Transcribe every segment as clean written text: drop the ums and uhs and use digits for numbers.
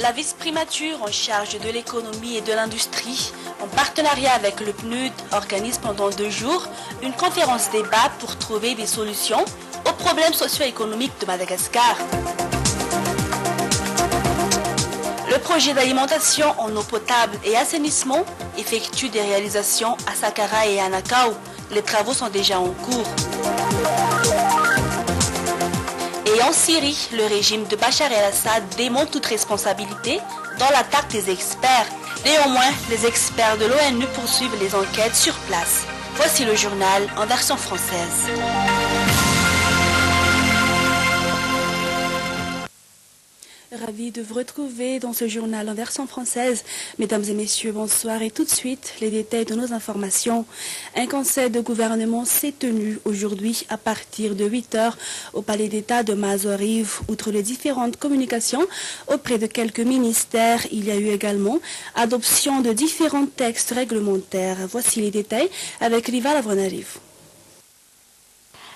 La vice-primature en charge de l'économie et de l'industrie, en partenariat avec le PNUD, organise pendant 2 jours une conférence débat pour trouver des solutions aux problèmes socio-économiques de Madagascar. Le projet d'alimentation en eau potable et assainissement effectue des réalisations à Sakara et à Nakao. Les travaux sont déjà en cours. Et en Syrie, le régime de Bachar el-Assad démonte toute responsabilité dans l'attaque des experts. Néanmoins, les experts de l'ONU poursuivent les enquêtes sur place. Voici le journal en version française. Ravi de vous retrouver dans ce journal en version française. Mesdames et messieurs, bonsoir et tout de suite, les détails de nos informations. Un conseil de gouvernement s'est tenu aujourd'hui à partir de 8h au palais d'État de Mazoriv. Outre les différentes communications auprès de quelques ministères, il y a eu également adoption de différents textes réglementaires. Voici les détails avec Rival Avronariv.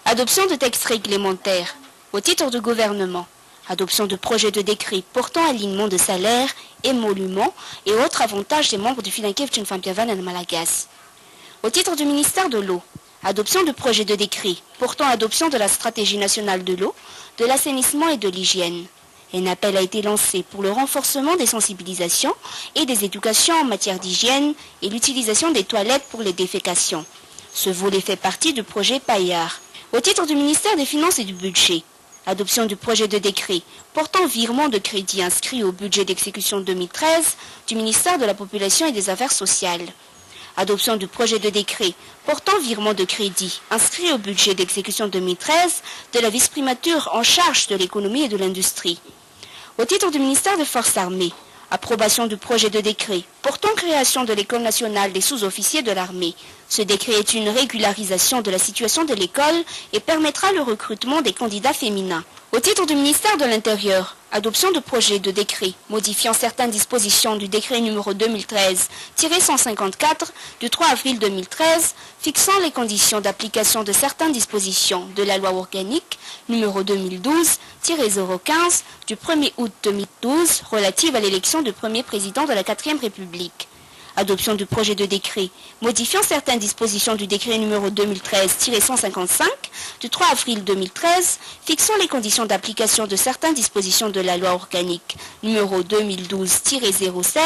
Adoption de textes réglementaires au titre du gouvernement. Adoption de projets de décret portant alignement de salaires, émoluments et autres avantages des membres du Finankev Tchinfampiavan et Malagas. Au titre du ministère de l'eau, adoption de projets de décret portant adoption de la stratégie nationale de l'eau, de l'assainissement et de l'hygiène. Un appel a été lancé pour le renforcement des sensibilisations et des éducations en matière d'hygiène et l'utilisation des toilettes pour les défécations. Ce volet fait partie du projet Paillard. Au titre du ministère des Finances et du Budget, adoption du projet de décret portant virement de crédit inscrit au budget d'exécution 2013 du ministère de la Population et des Affaires sociales. Adoption du projet de décret portant virement de crédit inscrit au budget d'exécution 2013 de la vice-primature en charge de l'économie et de l'industrie. Au titre du ministère des Forces armées, approbation du projet de décret portant création de l'École nationale des sous-officiers de l'armée. Ce décret est une régularisation de la situation de l'école et permettra le recrutement des candidats féminins. Au titre du ministère de l'Intérieur, adoption de projet de décret modifiant certaines dispositions du décret numéro 2013-154 du 3 avril 2013 fixant les conditions d'application de certaines dispositions de la loi organique numéro 2012-015 du 1er août 2012 relative à l'élection du premier président de la 4e République. Adoption du projet de décret modifiant certaines dispositions du décret numéro 2013-155 du 3 avril 2013 fixant les conditions d'application de certaines dispositions de la loi organique numéro 2012-016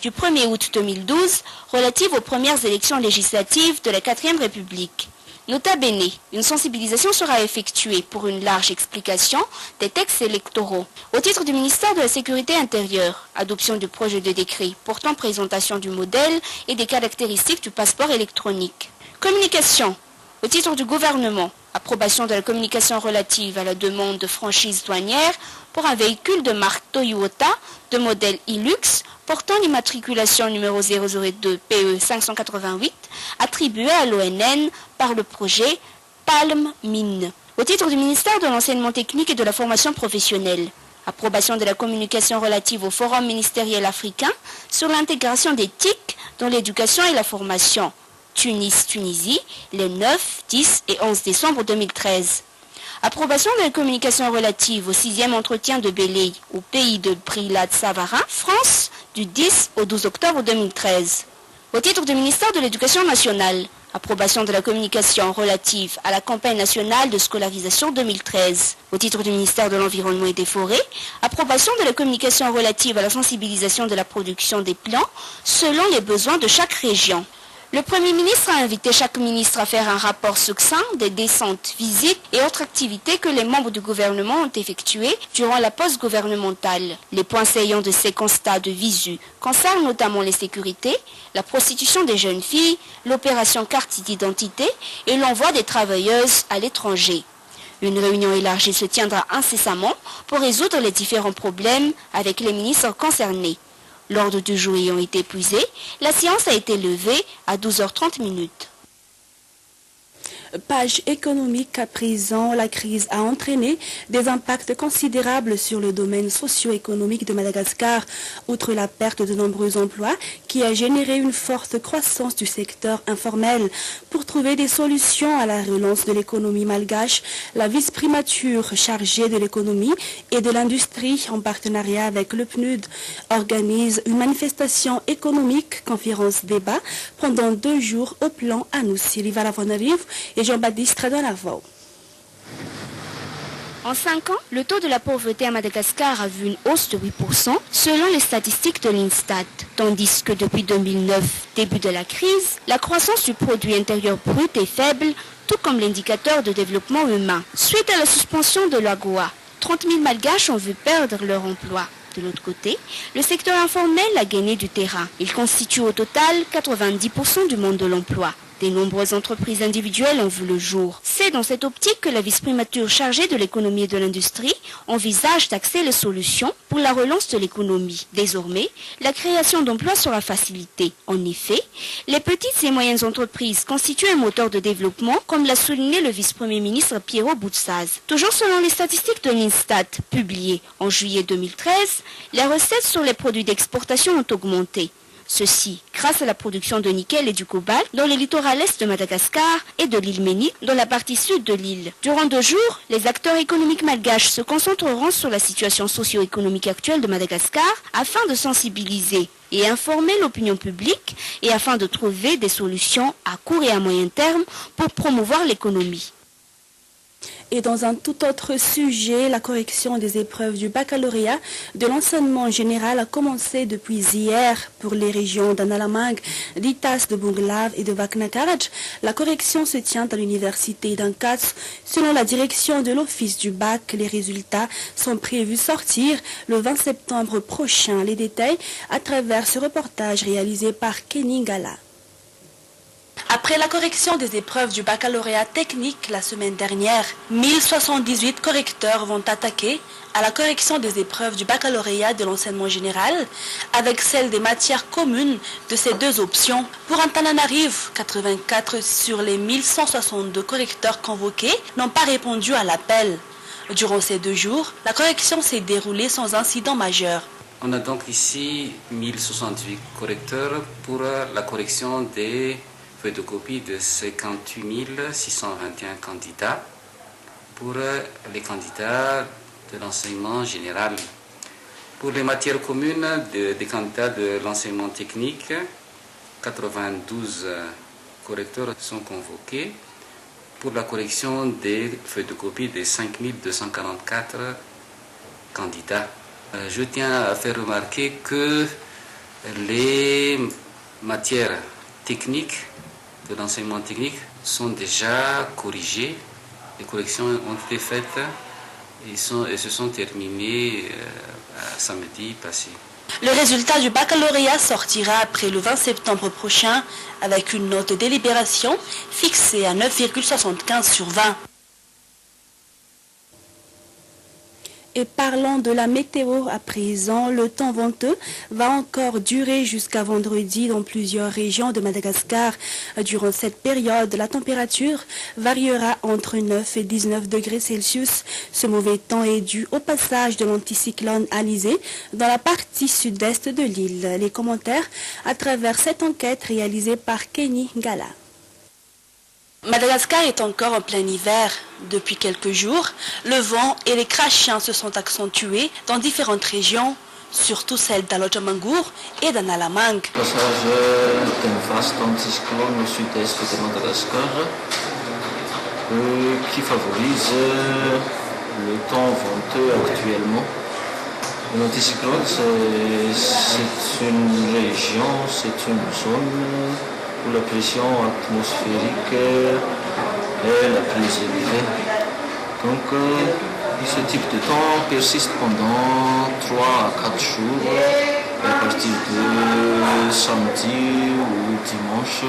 du 1er août 2012 relative aux premières élections législatives de la 4e République. Nota bene, une sensibilisation sera effectuée pour une large explication des textes électoraux. Au titre du ministère de la Sécurité intérieure, adoption du projet de décret portant présentation du modèle et des caractéristiques du passeport électronique. Communication. Au titre du gouvernement, approbation de la communication relative à la demande de franchise douanière pour un véhicule de marque Toyota de modèle Hilux portant l'immatriculation numéro 002 PE 588 attribué à l'ONN par le projet Palm Mine. Au titre du ministère de l'Enseignement technique et de la formation professionnelle, approbation de la communication relative au Forum ministériel africain sur l'intégration des TIC dans l'éducation et la formation. Tunisie, les 9, 10 et 11 décembre 2013. Approbation de la communication relative au 6e entretien de Bélé au pays de Brilat-Savarin, France, du 10 au 12 octobre 2013. Au titre du ministère de l'Éducation nationale, approbation de la communication relative à la campagne nationale de scolarisation 2013. Au titre du ministère de l'Environnement et des Forêts, approbation de la communication relative à la sensibilisation de la production des plants selon les besoins de chaque région. Le Premier ministre a invité chaque ministre à faire un rapport succinct des descentes, visites et autres activités que les membres du gouvernement ont effectuées durant la pause gouvernementale. Les points saillants de ces constats de visu concernent notamment les sécurités, la prostitution des jeunes filles, l'opération carte d'identité et l'envoi des travailleuses à l'étranger. Une réunion élargie se tiendra incessamment pour résoudre les différents problèmes avec les ministres concernés. L'ordre du jour ayant été épuisé, la séance a été levée à 12h30. Page économique à présent, la crise a entraîné des impacts considérables sur le domaine socio-économique de Madagascar, outre la perte de nombreux emplois qui a généré une forte croissance du secteur informel. Pour trouver des solutions à la relance de l'économie malgache, la vice-primature chargée de l'économie et de l'industrie en partenariat avec le PNUD organise une manifestation économique, conférence-débat pendant 2 jours au plan Anoussi Rivala-Vonarive et Jean-Baptiste Radonavo. En 5 ans, le taux de la pauvreté à Madagascar a vu une hausse de 8% selon les statistiques de l'Instat, tandis que depuis 2009, début de la crise, la croissance du produit intérieur brut est faible, tout comme l'indicateur de développement humain. Suite à la suspension de l'AGOA, 30 000 malgaches ont vu perdre leur emploi. De l'autre côté, le secteur informel a gagné du terrain. Il constitue au total 90% du monde de l'emploi. De nombreuses entreprises individuelles ont vu le jour. C'est dans cette optique que la vice-primature chargée de l'économie et de l'industrie envisage d'axer les solutions pour la relance de l'économie. Désormais, la création d'emplois sera facilitée. En effet, les petites et moyennes entreprises constituent un moteur de développement, comme l'a souligné le vice-premier ministre Piero Boutsaz. Toujours selon les statistiques de l'Instat publiées en juillet 2013, les recettes sur les produits d'exportation ont augmenté. Ceci grâce à la production de nickel et du cobalt dans le littoral est de Madagascar et de l'île Ménic dans la partie sud de l'île. Durant 2 jours, les acteurs économiques malgaches se concentreront sur la situation socio-économique actuelle de Madagascar afin de sensibiliser et informer l'opinion publique et afin de trouver des solutions à court et à moyen terme pour promouvoir l'économie. Et dans un tout autre sujet, la correction des épreuves du baccalauréat de l'enseignement général a commencé depuis hier pour les régions d'Analamang, d'Itas, de Bunglav et de Vaknakaraj. La correction se tient à l'université d'Ankats. Selon la direction de l'office du bac, les résultats sont prévus sortir le 20 septembre prochain. Les détails à travers ce reportage réalisé par Kenny Ngala. Après la correction des épreuves du baccalauréat technique la semaine dernière, 1078 correcteurs vont attaquer à la correction des épreuves du baccalauréat de l'enseignement général avec celle des matières communes de ces 2 options. Pour Antananarive, 84 sur les 1162 correcteurs convoqués n'ont pas répondu à l'appel. Durant ces 2 jours, la correction s'est déroulée sans incident majeur. On a donc ici 1068 correcteurs pour la correction des de copie de 58 621 candidats pour les candidats de l'enseignement général. Pour les matières communes des candidats de l'enseignement technique, 92 correcteurs sont convoqués pour la correction des feuilles de copie des 5244 candidats. Je tiens à faire remarquer que les matières techniques de l'enseignement technique sont déjà corrigées. Les corrections ont été faites et se sont terminées samedi passé. Le résultat du baccalauréat sortira après le 20 septembre prochain avec une note de délibération fixée à 9,75 sur 20. Et parlons de la météo à présent, le temps venteux va encore durer jusqu'à vendredi dans plusieurs régions de Madagascar. Durant cette période, la température variera entre 9 et 19 degrés Celsius. Ce mauvais temps est dû au passage de l'anticyclone Alizé dans la partie sud-est de l'île. Les commentaires à travers cette enquête réalisée par Kenny Ngala. Madagascar est encore en plein hiver. Depuis quelques jours, le vent et les crachins se sont accentués dans différentes régions, surtout celles d'Alojamangour et d'Analamang. Le passage d'un vaste anticyclone au sud-est de Madagascar qui favorise le temps venteux actuellement. L'anticyclone, c'est une région, c'est une zone où la pression atmosphérique est la plus élevée. Donc, ce type de temps persiste pendant 3 à 4 jours, à partir de samedi ou dimanche.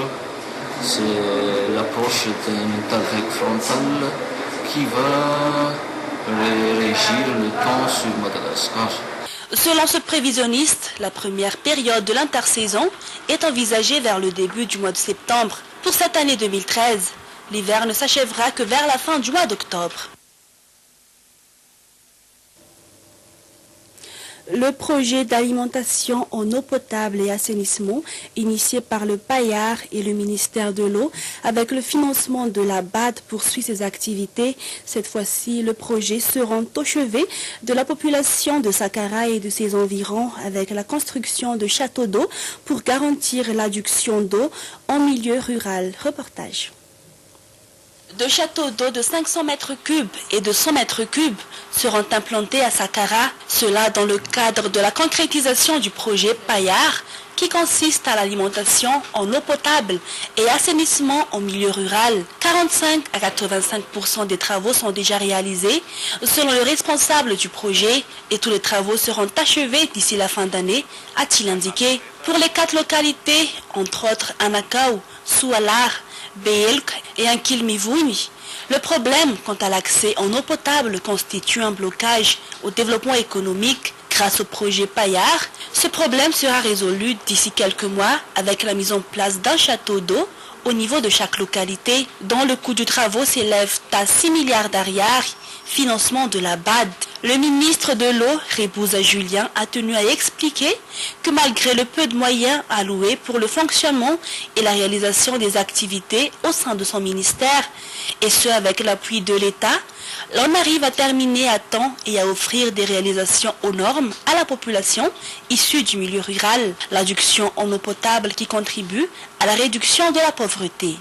C'est l'approche d'un attaque frontale qui va régir le temps sur Madagascar. Selon ce prévisionniste, la première période de l'intersaison est envisagée vers le début du mois de septembre. Pour cette année 2013, L'hiver ne s'achèvera que vers la fin du mois d'octobre. Le projet d'alimentation en eau potable et assainissement, initié par le PAIAR et le ministère de l'eau, avec le financement de la BAD, poursuit ses activités. Cette fois-ci, le projet se rend au chevet de la population de Saqqara et de ses environs, avec la construction de châteaux d'eau pour garantir l'adduction d'eau en milieu rural. Reportage. Deux châteaux d'eau de 500 mètres cubes et de 100 mètres cubes seront implantés à Saqqara, cela dans le cadre de la concrétisation du projet PAIAR qui consiste à l'alimentation en eau potable et assainissement en milieu rural. 45 à 85% des travaux sont déjà réalisés selon le responsable du projet et tous les travaux seront achevés d'ici la fin d'année, a-t-il indiqué. Pour les 4 localités, entre autres Anakaou, Soualar, Beelk et Ankilmivouni. Le problème quant à l'accès en eau potable constitue un blocage au développement économique. Grâce au projet PAIAR, ce problème sera résolu d'ici quelques mois avec la mise en place d'un château d'eau au niveau de chaque localité, dont le coût du travaux s'élève à 6 milliards d'ariars, financement de la BAD. Le ministre de l'eau, Rebouza Julien, a tenu à expliquer que malgré le peu de moyens alloués pour le fonctionnement et la réalisation des activités au sein de son ministère, et ce avec l'appui de l'État, l'on arrive à terminer à temps et à offrir des réalisations aux normes à la population issue du milieu rural, l'adduction en eau potable qui contribue à la réduction de la pauvreté.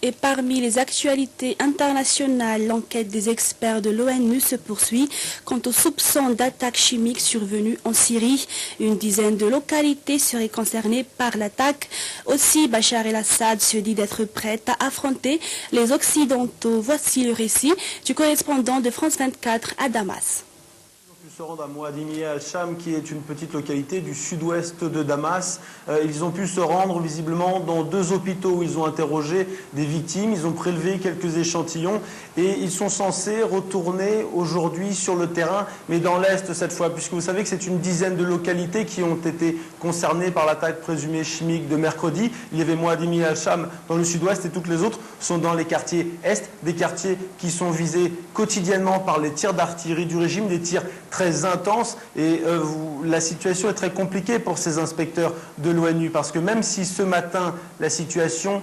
Et parmi les actualités internationales, l'enquête des experts de l'ONU se poursuit quant aux soupçons d'attaques chimiques survenues en Syrie. Une dizaine de localités seraient concernées par l'attaque. Aussi, Bachar el-Assad se dit d'être prêt à affronter les Occidentaux. Voici le récit du correspondant de France 24 à Damas. Se rendre à Mouadini al-Sham, qui est une petite localité du sud-ouest de Damas. Ils ont pu se rendre visiblement dans 2 hôpitaux où ils ont interrogé des victimes, ils ont prélevé quelques échantillons et ils sont censés retourner aujourd'hui sur le terrain, mais dans l'est cette fois, puisque vous savez que c'est une dizaine de localités qui ont été concernées par l'attaque présumée chimique de mercredi. Il y avait Mouadini al-Sham dans le sud-ouest et toutes les autres sont dans les quartiers est, des quartiers qui sont visés quotidiennement par les tirs d'artillerie du régime, des tirs très intense et la situation est très compliquée pour ces inspecteurs de l'ONU parce que même si ce matin la situation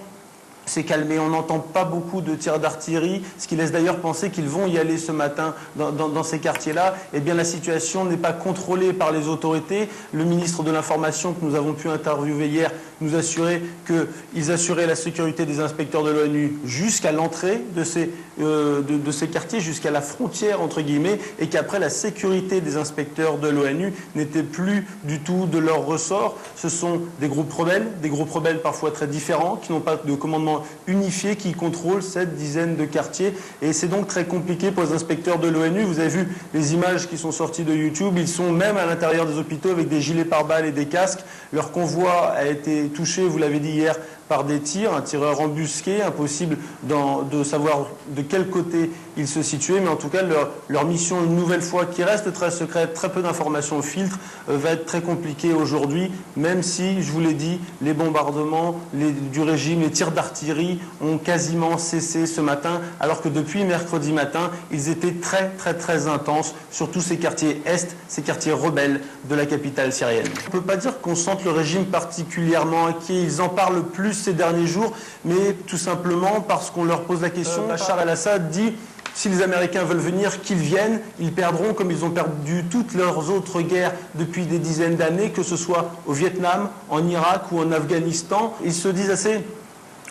s'est calmé. On n'entend pas beaucoup de tirs d'artillerie, ce qui laisse d'ailleurs penser qu'ils vont y aller ce matin dans ces quartiers-là. Eh bien, la situation n'est pas contrôlée par les autorités. Le ministre de l'Information que nous avons pu interviewer hier nous assurait qu'ils assuraient la sécurité des inspecteurs de l'ONU jusqu'à l'entrée de ces quartiers, jusqu'à la frontière, entre guillemets, et qu'après, la sécurité des inspecteurs de l'ONU n'était plus du tout de leur ressort. Ce sont des groupes rebelles parfois très différents, qui n'ont pas de commandement unifié, qui contrôlent cette dizaine de quartiers. Et c'est donc très compliqué pour les inspecteurs de l'ONU. Vous avez vu les images qui sont sorties de YouTube. Ils sont même à l'intérieur des hôpitaux avec des gilets pare-balles et des casques. Leur convoi a été touché, vous l'avez dit hier, par des tirs, un tireur embusqué, impossible de savoir de quel côté ils se situaient, mais en tout cas leur mission, une nouvelle fois, qui reste très secrète, très peu d'informations au filtre, va être très compliquée aujourd'hui, même si, je vous l'ai dit, les bombardements du régime, les tirs d'artillerie ont quasiment cessé ce matin, alors que depuis mercredi matin, ils étaient très très très intenses sur tous ces quartiers est, ces quartiers rebelles de la capitale syrienne. On ne peut pas dire qu'on sente le régime particulièrement inquiet, ils en parlent plus ces derniers jours, mais tout simplement parce qu'on leur pose la question. Bachar el-Assad dit: si les Américains veulent venir, qu'ils viennent, ils perdront comme ils ont perdu toutes leurs autres guerres depuis des dizaines d'années, que ce soit au Vietnam, en Irak ou en Afghanistan. Ils se disent assez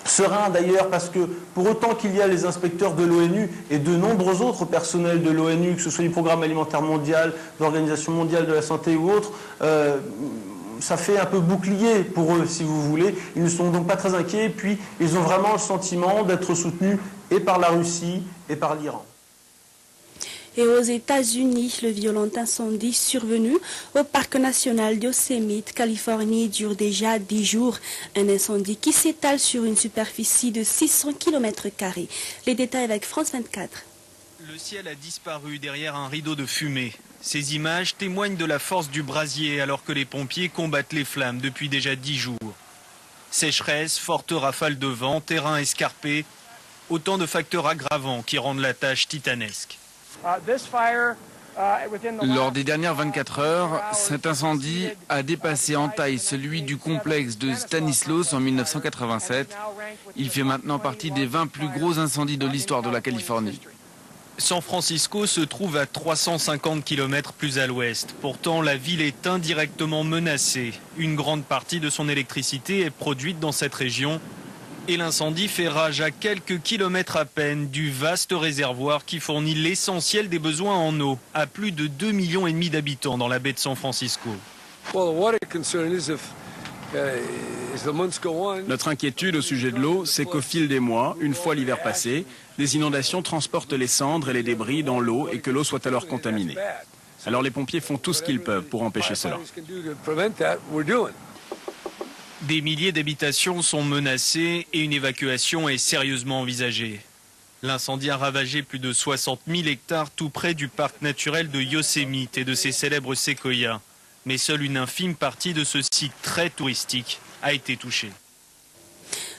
sereins d'ailleurs, parce que pour autant qu'il y a les inspecteurs de l'ONU et de nombreux autres personnels de l'ONU, que ce soit du Programme alimentaire mondial, de l'Organisation mondiale de la santé ou autre, ça fait un peu bouclier pour eux, si vous voulez. Ils ne sont donc pas très inquiets, puis ils ont vraiment le sentiment d'être soutenus et par la Russie et par l'Iran. Et aux États-Unis, le violent incendie survenu au parc national Yosemite, Californie, dure déjà 10 jours. Un incendie qui s'étale sur une superficie de 600 km². Les détails avec France 24. Le ciel a disparu derrière un rideau de fumée. Ces images témoignent de la force du brasier alors que les pompiers combattent les flammes depuis déjà 10 jours. Sécheresse, fortes rafales de vent, terrain escarpé, autant de facteurs aggravants qui rendent la tâche titanesque. Lors des dernières 24 heures, cet incendie a dépassé en taille celui du complexe de Stanislaus en 1987. Il fait maintenant partie des 20 plus gros incendies de l'histoire de la Californie. San Francisco se trouve à 350 km plus à l'ouest. Pourtant, la ville est indirectement menacée. Une grande partie de son électricité est produite dans cette région. Et l'incendie fait rage à quelques kilomètres à peine du vaste réservoir qui fournit l'essentiel des besoins en eau à plus de 2,5 millions d'habitants dans la baie de San Francisco. Notre inquiétude au sujet de l'eau, c'est qu'au fil des mois, une fois l'hiver passé, les inondations transportent les cendres et les débris dans l'eau et que l'eau soit alors contaminée. Alors les pompiers font tout ce qu'ils peuvent pour empêcher cela. Des milliers d'habitations sont menacées et une évacuation est sérieusement envisagée. L'incendie a ravagé plus de 60 000 hectares tout près du parc naturel de Yosemite et de ses célèbres séquoias. Mais seule une infime partie de ce site très touristique a été touchée.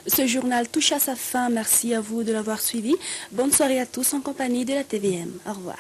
Ce journal touche à sa fin. Merci à vous de l'avoir suivi. Bonne soirée à tous en compagnie de la TVM. Au revoir.